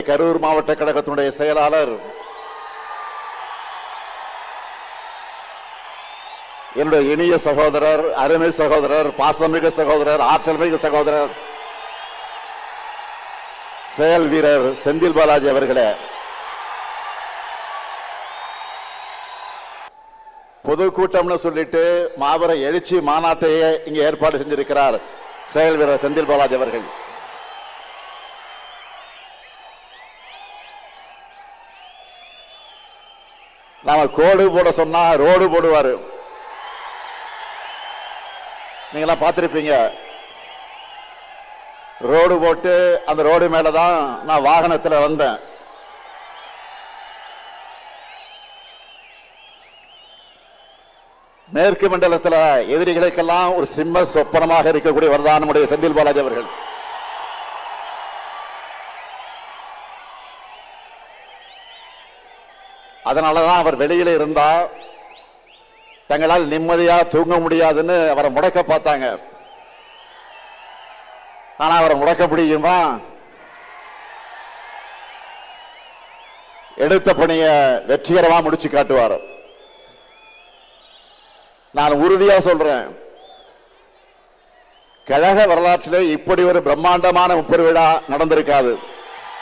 கரூர் மாவட்ட கழகத்தினுடைய செயலாளர், என்னுடைய இனிய சகோதரர், அருமை சகோதரர், பாசமிகு சகோதரர், ஆற்றல் மிகு சகோதரர், செயல் வீரர் செந்தில் பாலாஜி அவர்களே, பொதுக்கூட்டம்னு சொல்லிட்டு மாபெரும் எழுச்சி மாநாட்டையே இங்க ஏற்பாடு செஞ்சிருக்கிறார் செயல் வீரர் செந்தில் பாலாஜி அவர்கள். நாம கோடு போட சொன்னா ரோடு போடுவாரு. நீங்களாம் பார்த்திருப்பீங்க. ரோடு போட்டு அந்த ரோடு மேலதான் நான் வாகனத்தில் வந்தேன். மேற்கு மண்டலத்தில் எதிரிகளுக்கெல்லாம் ஒரு சிம்ம சொப்பனமாக இருக்கக்கூடியவர் தான் நம்முடைய செந்தில் பாலாஜி அவர்கள். அதனாலதான் அவர் வெளியில இருந்தா தங்களால் நிம்மதியா தூங்க முடியாதுன்னு அவரை முடக்க பார்த்தாங்க. ஆனா அவரை முடக்க முடியுமா? எடுத்த பணியை வெற்றிகரமா முடிச்சு காட்டுவார். நான் உறுதியா சொல்றேன், கழக வரலாற்றிலே இப்படி ஒரு பிரம்மாண்டமான முப்பெரு விழா நடந்திருக்காது.